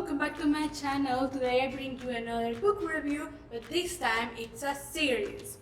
welcome back to my channel. Today I bring you another book review, but this time it's a series.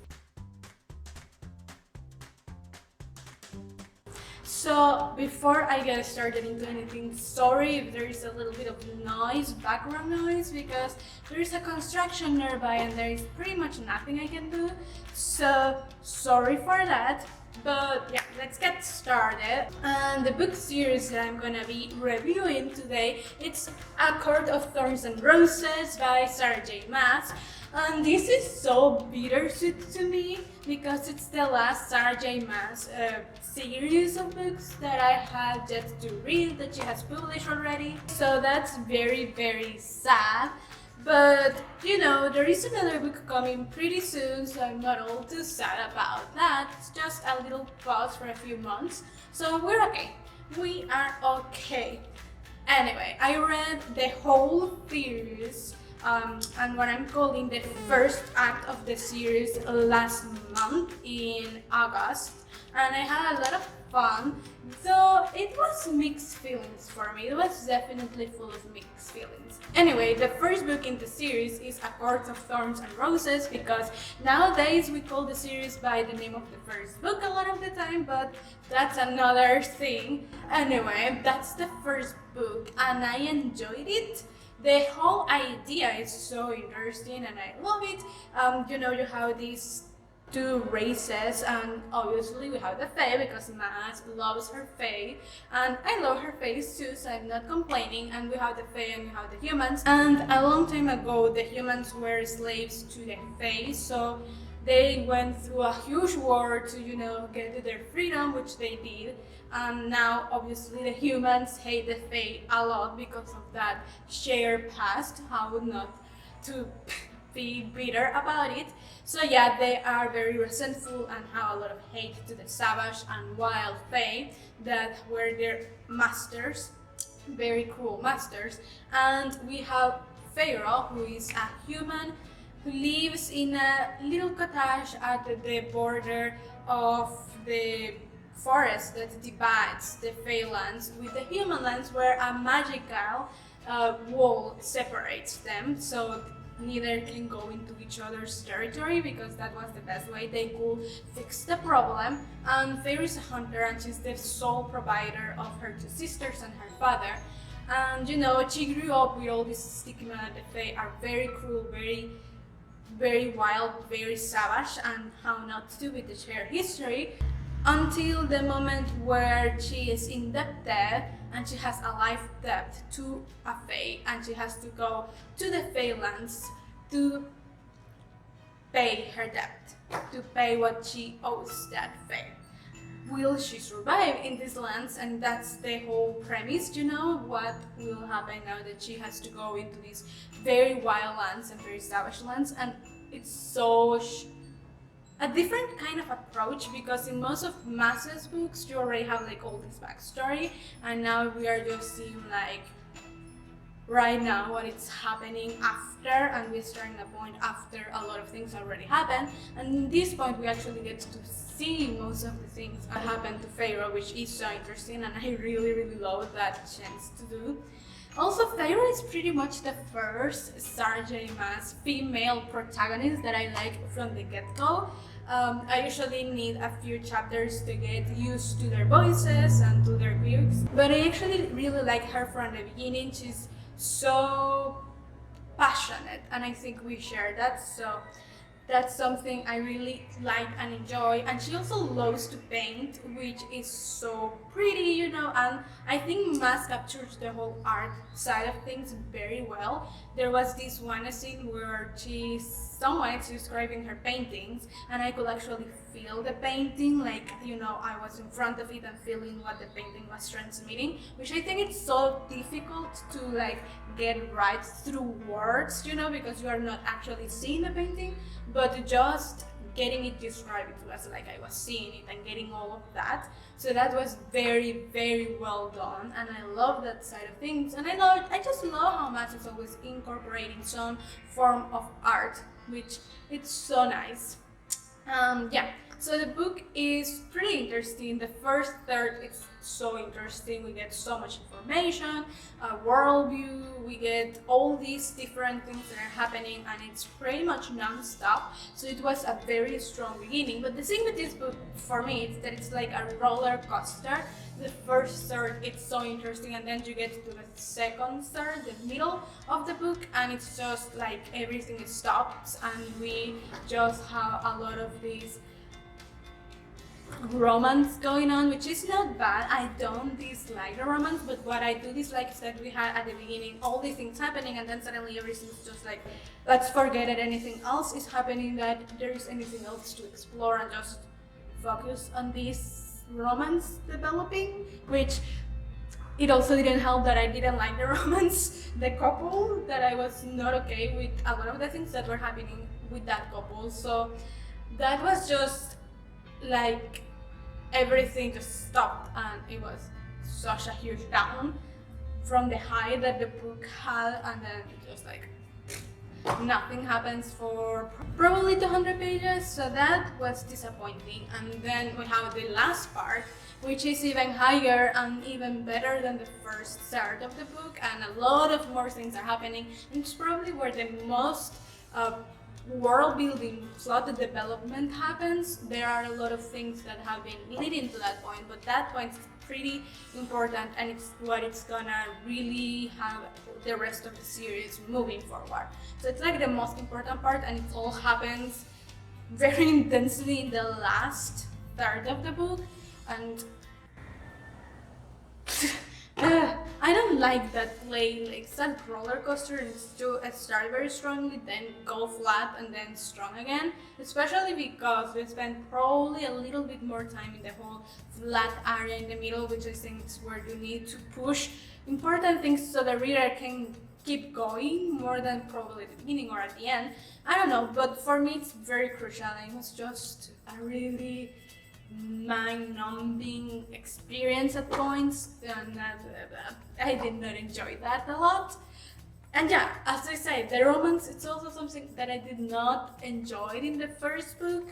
So before I get started into anything, sorry if there is a little bit of noise, background noise, because there is a construction nearby and there is pretty much nothing I can do. So sorry for that. But yeah, let's get started. And the book series that I'm gonna be reviewing today, it's A Court of Thorns and Roses by Sarah J. Maas. And this is so bittersweet to me because it's the last Sarah J. Maas series of books that I had yet to read, that she has published already. So that's very, very sad. But you know, there is another book coming pretty soon, so I'm not all too sad about that. It's just a little pause for a few months, so we're okay. We are okay. Anyway, I read the whole series and what I'm calling the first act of the series last month in August, and I had a lot of fun, though it was mixed feelings for me. It was definitely full of mixed feelings. Anyway, the first book in the series is A Court of Thorns and Roses, because nowadays we call the series by the name of the first book a lot of the time, but that's another thing. Anyway, that's the first book and I enjoyed it. The whole idea is so interesting and I love it. You know, you have these two races, and obviously we have the Fae because Maas loves her Fae and I love her face too, so I'm not complaining. And we have the Fae and we have the humans, and a long time ago the humans were slaves to the Fae, so they went through a huge war to, you know, get their freedom, which they did. And now obviously the humans hate the Fae a lot because of that shared past. How not to be bitter about it. So yeah, they are very resentful and have a lot of hate to the savage and wild Fae that were their masters, very cruel masters. And we have Pharaoh, who is a human who lives in a little cottage at the border of the forest that divides the Fae lands with the human lands, where a magical wall separates them, so neither can go into each other's territory, because that was the best way they could fix the problem. And Faye is a hunter and she's the sole provider of her two sisters and her father. And you know, she grew up with all this stigma that the Fae are very cruel, very wild, very savage, and how not to with the shared history, until the moment where she is indebted and she has a life debt to a Fae, and she has to go to the Fae lands to pay her debt, to pay what she owes that Fae. Will she survive in these lands? And that's the whole premise, you know, what will happen now that she has to go into these very wild lands and very savage lands. And it's so a different kind of approach, because in most of Maas's books you already have like all this backstory, and now we are just seeing like right now what is happening after, and we're starting a point after a lot of things already happened. And in this point we actually get to see most of the things that happened to Pharaoh, which is so interesting, and I really love that chance to do. Also, Pharaoh is pretty much the first Sarah J. Maas female protagonist that I like from the get-go. I usually need a few chapters to get used to their voices and to their lyrics, but I actually really like her from the beginning. She's so passionate, and I think we share that, so that's something I really like and enjoy. And she also loves to paint, which is so pretty, you know, and I think Maas captures the whole art side of things very well. There was this one scene where someone is describing her paintings, and I could actually feel the painting, like, you know, I was in front of it and feeling what the painting was transmitting, which I think it's so difficult to like get right through words, you know, because you are not actually seeing the painting, but just getting it described to us like I was seeing it and getting all of that. So that was very well done, and I love that side of things. And I just love how Maas is always incorporating some form of art, which it's so nice. Yeah, so the book is pretty interesting. The first third is so interesting. We get so much information, a worldview, we get all these different things that are happening, and it's pretty much non-stop. So it was a very strong beginning. But the thing with this book for me is that it's like a roller coaster. The first third, it's so interesting, and then you get to the second third, the middle of the book, and it's just like everything stops, and we just have a lot of these romance going on, which is not bad. I don't dislike the romance, but what I do dislike is that we had at the beginning all these things happening, and then suddenly everything's just like, let's forget that anything else is happening, that there is anything else to explore, and just focus on this romance developing, which it also didn't help that I didn't like the romance, the couple, that I was not okay with a lot of the things that were happening with that couple. So that was just like everything just stopped, and it was such a huge down from the high that the book had, and then just like nothing happens for probably 200 pages, so that was disappointing. And then we have the last part, which is even higher and even better than the first third of the book, and a lot of more things are happening. It's probably where the most world building, plot development happens. There are a lot of things that have been leading to that point, but that point is pretty important, and it's what it's gonna really have the rest of the series moving forward. So it's like the most important part, and it all happens very intensely in the last third of the book. And I don't like that play, like it's that roller coaster, and it's to start very strongly, then go flat, and then strong again, especially because we spend probably a little bit more time in the whole flat area in the middle, which I think is where you need to push important things so the reader can keep going more than probably at the beginning or at the end. I don't know, but for me it's very crucial. It was just a really mind-numbing experience at points, and I did not enjoy that a lot. And yeah, as I say, the romance, it's also something that I did not enjoy in the first book.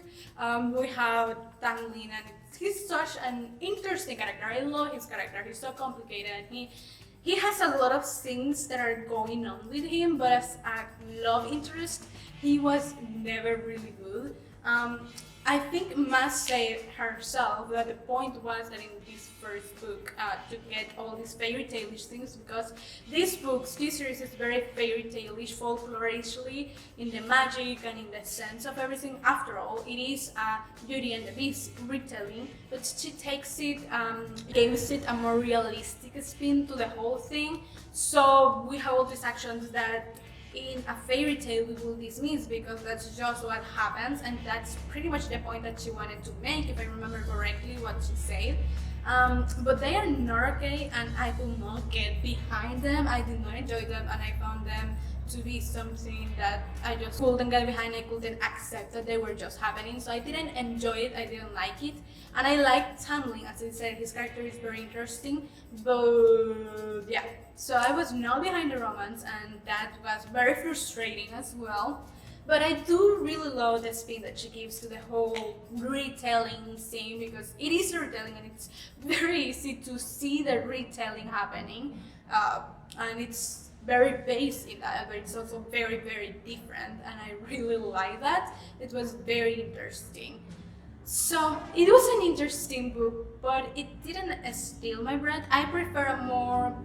We have Tanglin, and he's such an interesting character. I love his character. He's so complicated. He has a lot of things that are going on with him, but as a love interest, he was never really good. I think Mas said herself that the point was that in this first book to get all these fairy tale-ish things, because this series is very fairy tale-ish, folklorishly in the magic and in the sense of everything. After all, it is a Beauty and the Beast retelling, but she takes it, gives it a more realistic spin to the whole thing. So we have all these actions that in a fairy tale we will dismiss because that's just what happens, and that's pretty much the point that she wanted to make, if I remember correctly what she said. But they are not okay, and I do not get behind them. I did not enjoy them, and I found them to be something that I just couldn't get behind. I couldn't accept that they were just happening, so I didn't enjoy it, I didn't like it. And I liked Tamlin, as I said, his character is very interesting, but yeah. So I was not behind the romance, and that was very frustrating as well. But I do really love the spin that she gives to the whole retelling scene, because it is a retelling, and it's very easy to see the retelling happening, and it's very based in that, but it's also very, very different, and I really like that. It was very interesting. So it was an interesting book, but it didn't steal my breath. I prefer a more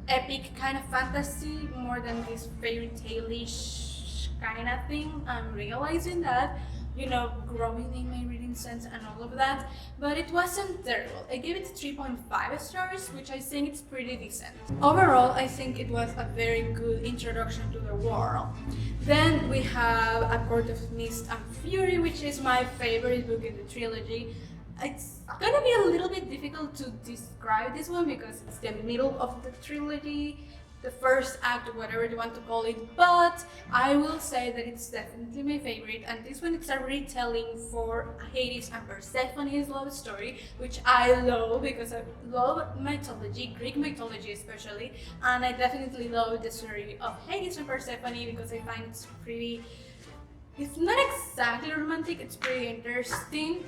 epic kind of fantasy more than this fairy tale-ish kind of thing. I'm realizing that, you know, growing in my reading sense and all of that, but it wasn't terrible. I gave it 3.5 stars, which I think it's pretty decent. Overall, I think it was a very good introduction to the world. Then we have A Court of Mist and Fury, which is my favorite book in the trilogy. It's gonna be a little bit difficult to describe this one because it's the middle of the trilogy, the first act, whatever you want to call it, but I will say that it's definitely my favorite. And this one, it's a retelling for Hades and Persephone's love story, which I love because I love mythology, Greek mythology especially, and I definitely love the story of Hades and Persephone because I find it's pretty, it's not exactly romantic, it's pretty interesting.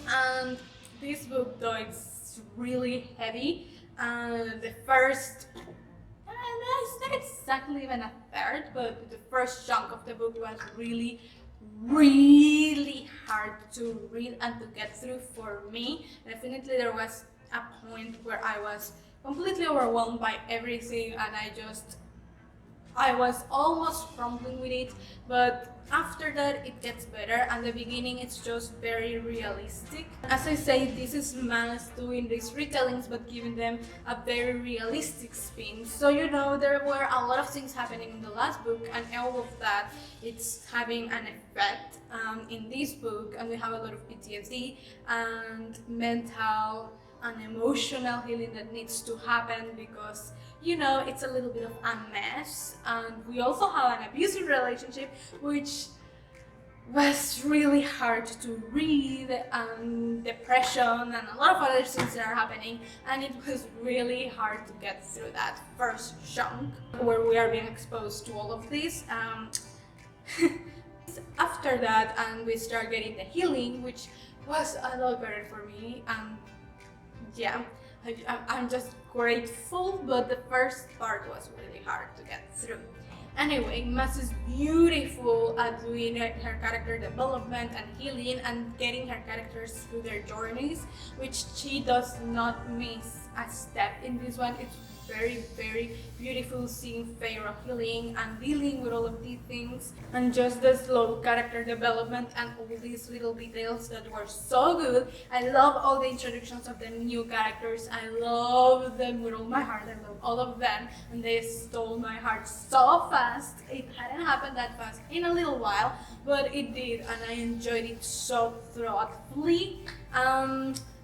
And this book, though, it's really heavy, and the first, it's not exactly even a third, but the first chunk of the book was really, really hard to read and to get through for me. Definitely there was a point where I was completely overwhelmed by everything, and I was almost crumbling with it, but after that it gets better, and the beginning it's just very realistic. As I say, this is Mas doing these retellings but giving them a very realistic spin. So there were a lot of things happening in the last book, and all of that it's having an effect in this book, and we have a lot of PTSD and mental and emotional healing that needs to happen because it's a little bit of a mess. And we also have an abusive relationship, which was really hard to read, and depression and a lot of other things that are happening, and it was really hard to get through that first chunk where we are being exposed to all of this. After that, and we start getting the healing, which was a lot better for me. Yeah, I'm just grateful, but the first part was really hard to get through. Anyway, Mas is beautiful at doing her character development and healing and getting her characters through their journeys, which she does not miss a step in this one. It's very, very beautiful seeing Feyre healing and dealing with all of these things, and just the slow character development and all these little details that were so good. I love all the introductions of the new characters. I love them with all my heart. I love all of them, and they stole my heart so fast. It hadn't happened that fast in a little while, but it did, and I enjoyed it so thoroughly.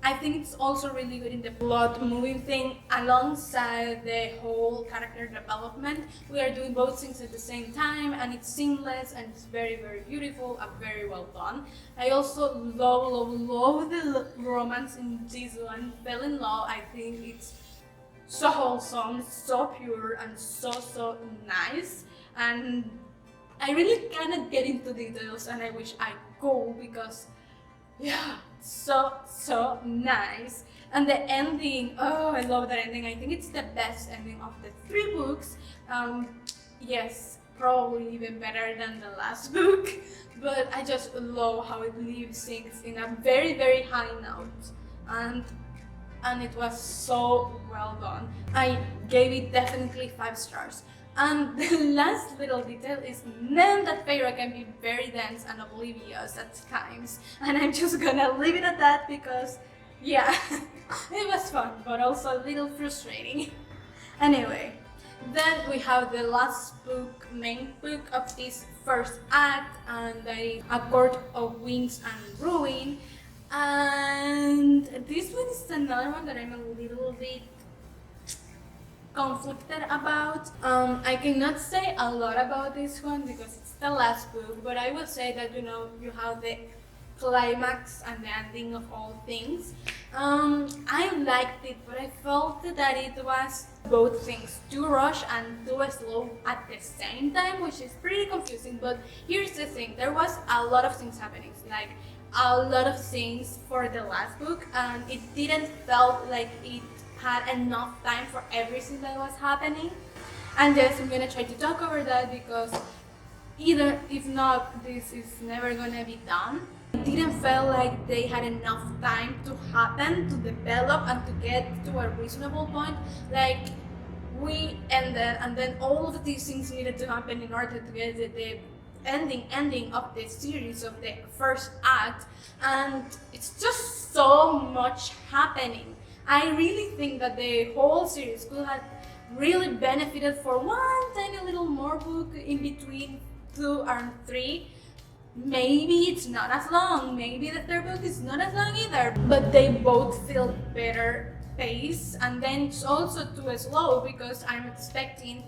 I think it's also really good in the plot moving thing alongside the whole character development. We are doing both things at the same time, and it's seamless, and it's very, very beautiful and very well done. I also love the romance in this one. Fell in love. I think it's so wholesome, so pure, and so nice. And I really cannot get into details, and I wish I could because yeah, so nice. And the ending, oh, I love that ending. I think it's the best ending of the 3 books. Yes, probably even better than the last book, but I just love how it leaves things in a very, very high note, and it was so well done. I gave it definitely 5 stars. And the last little detail is then that Feyre can be very dense and oblivious at times, and I'm just gonna leave it at that because, yeah, it was fun, but also a little frustrating. Anyway, then we have the last book, main book of this first act, and that is A Court of Winds and Ruin. And this one is another one that I'm a little bit conflicted about. I cannot say a lot about this one because it's the last book, but I will say that you have the climax and the ending of all things. I liked it, but I felt that it was both things too rushed and too slow at the same time, which is pretty confusing. But here's the thing, there was a lot of things happening, like a lot of things for the last book, and it didn't felt like it had enough time for everything that was happening. And yes, I'm gonna try to talk over that because if not, this is never gonna be done. It didn't feel like they had enough time to happen, to develop, and to get to a reasonable point. Like, we ended, and then all of these things needed to happen in order to get the ending of the series, of the first act, and it's just so much happening. I really think that the whole series could have really benefited for one tiny little more book in between 2 and 3. Maybe it's not as long, maybe the 3rd book is not as long either, but they both feel better pace. And then it's also too slow because I'm expecting,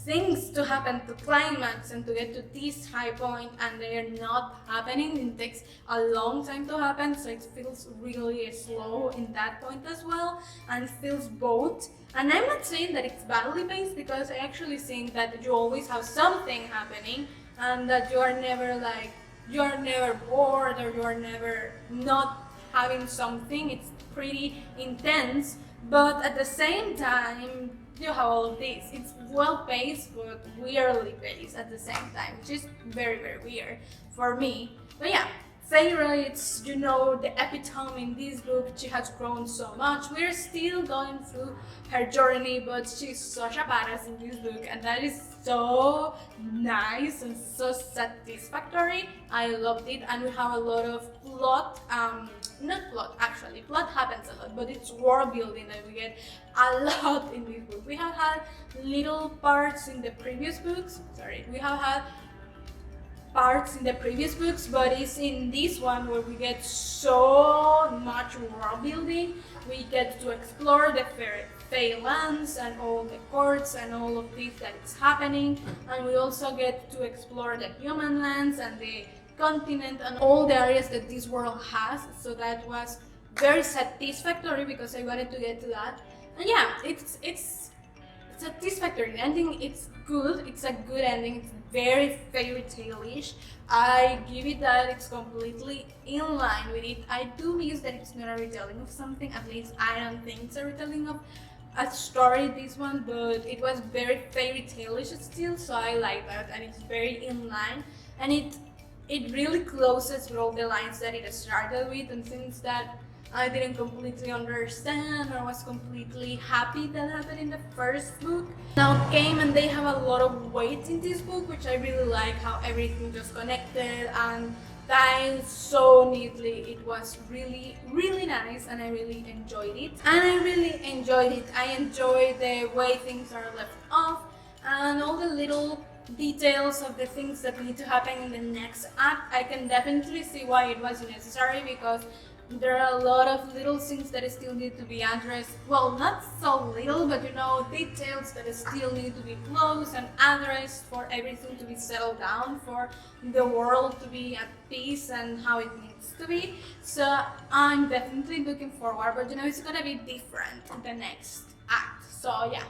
things to happen to climax and to get to this high point, and they're not happening. It takes a long time to happen, so it feels really slow in that point as well, and it feels both. And I'm not saying that it's badly paced, because I actually think that you always have something happening, and that you are never bored, or you are never not having something. It's pretty intense, but at the same time you have all of this. It's well paced but weirdly paced at the same time, which is very, very weird for me. But yeah, Feyre, it's, you know, the epitome in this book. She has grown so much. We're still going through her journey, but she's such a badass in this book, and that is so nice and so satisfactory. I loved it, and we have a lot of plot, not plot actually, plot happens a lot, but it's world building that we get a lot in this book. We have had little parts in the previous books, parts in the previous books, but it's in this one where we get so much world building. We get to explore the Fey lands and all the courts and all of this that is happening, and we also get to explore the human lands and the continent and all the areas that this world has. So that was very satisfactory because I wanted to get to that. And yeah, it's satisfactory. The ending, it's good. It's a good ending. It's very fairy tale-ish. I give it that. It's completely in line with it. I do miss that it's not a retelling of something. At least I don't think it's a retelling of a story, this one, but it was very fairy tale-ish still, so I like that, and it's very in line, and it really closes with all the lines that it started with and things that I didn't completely understand or was completely happy that happened in the first book. Now came, and they have a lot of weight in this book, which I really like, how everything just connected and tied so neatly. It was really, really nice, and I really enjoyed it. I enjoyed the way things are left off and all the little details of the things that need to happen in the next act. I can definitely see why it was necessary, because there are a lot of little things that still need to be addressed. Well, not so little, but you know, details that still need to be closed and addressed for everything to be settled down, for the world to be at peace and how it needs to be. So I'm definitely looking forward, but you know, it's gonna be different in the next act. So yeah.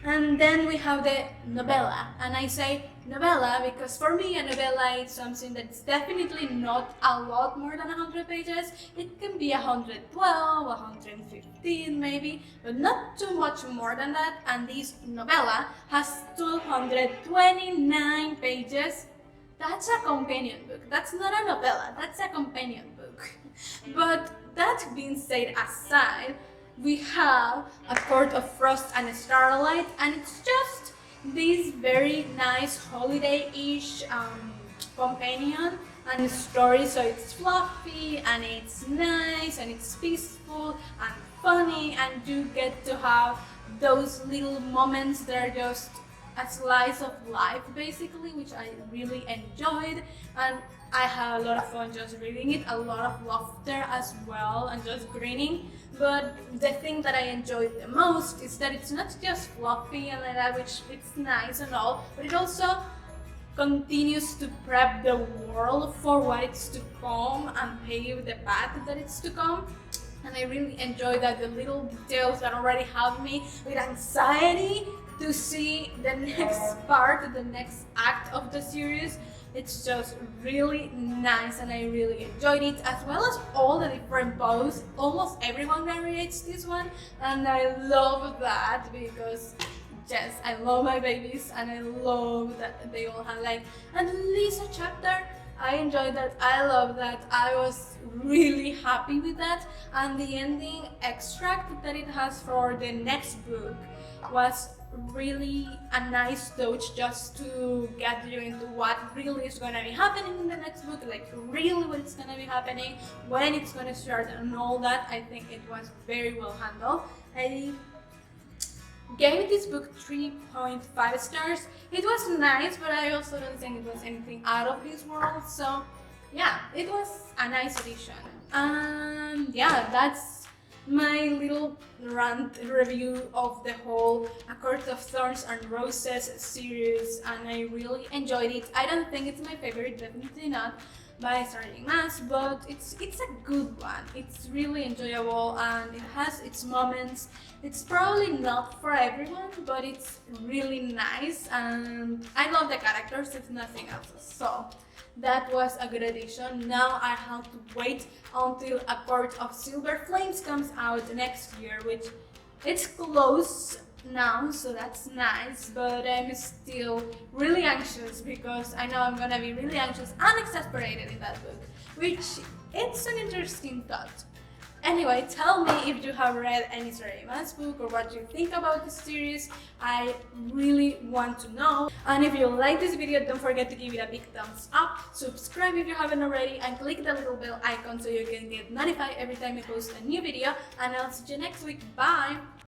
And then we have the novella, and I say novella because for me a novella is something that's definitely not a lot more than 100 pages. It can be 112, 115 maybe, but not too much more than that. And this novella has 229 pages. That's a companion book. That's not a novella, that's a companion book. But that being said aside, we have A Court of Frost and Starlight, and it's just this very nice holiday-ish companion and story. So it's fluffy and it's nice and it's peaceful and funny, and you get to have those little moments that are just a slice of life basically, which I really enjoyed, and I had a lot of fun just reading it, a lot of laughter as well, and just grinning. But the thing that I enjoyed the most is that it's not just fluffy and like that, which it's nice and all, but it also continues to prep the world for what it's to come and pave the path that it's to come. And I really enjoy that, the little details that already have me with anxiety to see the next part, the next act of the series. It's just really nice, and I really enjoyed it, as well as all the different bows. Almost everyone narrates this one, and I love that because yes, I love my babies, and I love that they all have like at least a chapter. I enjoyed that, I love that, I was really happy with that, and the ending extract that it has for the next book was really a nice touch, just to get you into what really is going to be happening in the next book, like really what is going to be happening, when it's going to start and all that. I think it was very well handled. I gave this book 3.5 stars. It was nice, but I also don't think it was anything out of this world, so yeah, it was a nice edition. Yeah, that's my little rant review of the whole A Court of Thorns and Roses series, and I really enjoyed it. I don't think it's my favorite, definitely not by starting mass, but it's a good one. It's really enjoyable and it has its moments. It's probably not for everyone, but it's really nice, and I love the characters if nothing else. So that was a good addition. Now I have to wait until A Court of Silver Flames comes out next year, which it's close now, so that's nice, but I'm still really anxious because I know I'm gonna be really anxious and exasperated in that book, which it's an interesting thought. Anyway, tell me if you have read any Sorayman's book or what you think about the series. I really want to know. And if you like this video, don't forget to give it a big thumbs up, subscribe if you haven't already, and click the little bell icon so you can get notified every time I post a new video. And I'll see you next week. Bye!